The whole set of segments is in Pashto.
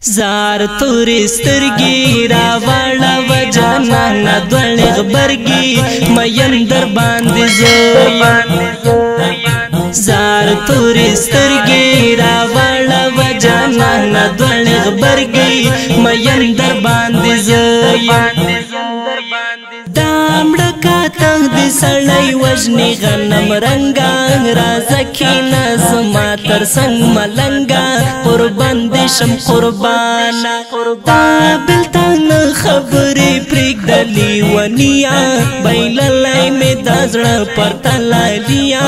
زار تورې سترګې راوړه و جانانه دوړې غبرګي مین در باندې زار تورې سترګې راوړه و جانانه دوړې غبرګي مین در باندې دامړه کاته د سړی وژني غنم رنګا رازه کښېنه زما تر څنګ ملنګا قربان دې شم قربانا تا بېلته نه خبرې پرېږده لیونیا بایللی مې دا زړه پر تلالیا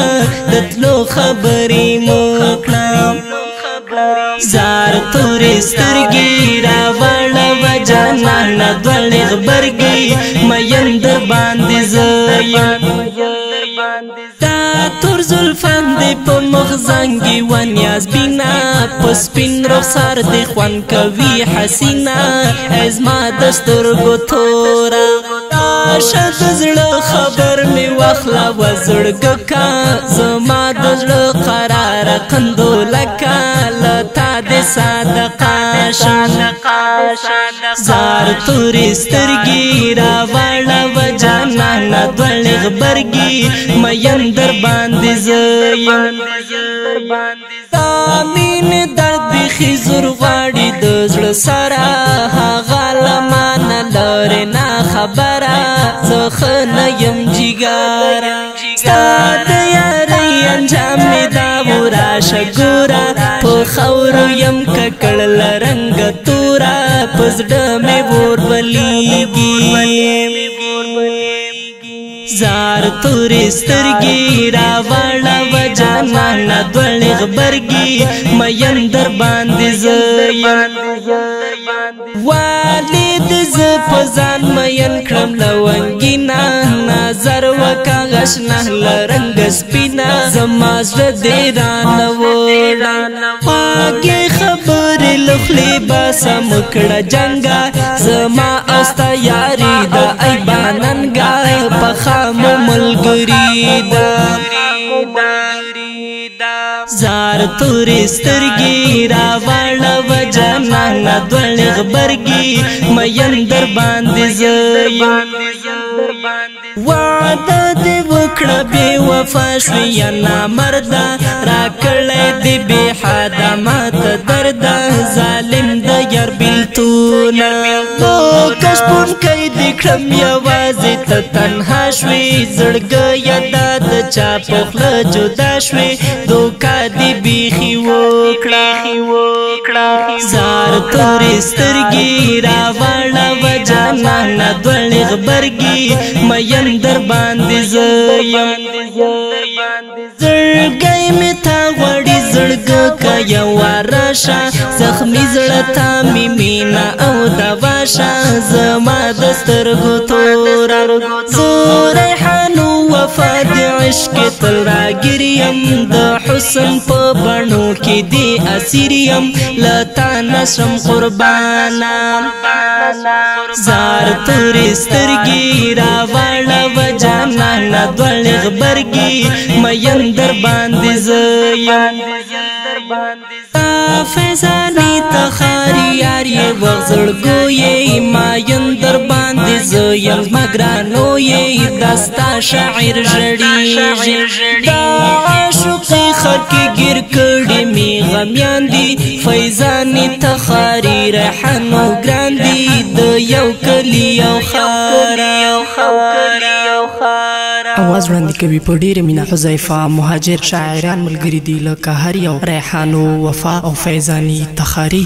د تلو خبرې مو کړم زار تورې سترګې راوړه و جانانه دوړې غبرګي مین در باندې دا تور زلفان دې په مخ زنګي و نیاز بینا په سپین رخسار دې خوند کوي حسینا ای زما د سترګو توره راشه د زړه خبر مې واخله و زړګه کا زما د زړه قراره قندولکه له تا دې صادقه شم زار تورې سترګې راوړه و جانانه دوړې غبرګي مین در باندې ستا مینې درد بیخي زور غواړي د زړه سره هغه له مانه لرې نه خبره زه ښه نه یم جګاره ستا د یارۍ انجام مې دا و راشه ګوره په خاورو یم ککړ له رنګه توره په زړه مې اور بلیږي زار تورې سترګې راوړه و جانانه دوړې غبرګي مین در باندې والد زه په ځان مین کړم لونګینه نظر وکه غشنه له رنګه سپینه زما زړه دې رانه وړه خواږې خبرې له خولې باسه مه کړه جنګه زما او ستا یاري د ایبا ننګه پخامو ملګري ده زار تورې سترګې راوړه و جانانه دوړې غبرګي مین در باندې وعده دې وکړه بې وفا شوې یا نامرده راکړی دې بې حده ماته درده ظالم د یار بېلتونه که شپونکی دې کړم یوازې ته تنها شوې زړګه یاده د چا په خوله جدا شوې دوکه دې بیخي وکړه زار تورې سترګې راوړه و جانانه دوړې غبرګي مین در باندې زړګی مې تا غواړي زړګه که یوه راشه زخمي زړه ته مې مینه او دوا شه زما د سترګو توره زه ریحانو وفا د عشق تل راګیر یم د حسن په بڼو کې دې اسیر یم له تا نشم قربانا زار تورې سترګې راوړه و جانانه دوړې غبرګي مین در باندې فیضانې تخاري یار یې وغزړګو یې ماین در باندې زه یم زما ګرانو یې دا ستا شاعر ژړېږي دا عاشقي خر کې ګیر کړي مې غمیان دي فیضانې تخاري ریحانو ګران دي د یو کلي یو ښاره आवाज وړاندې کوي په ډېره مینه حذیفه مهاجر شاعران ملګري دي لکه هر یو ریحانو وفا او فیضانې تخاري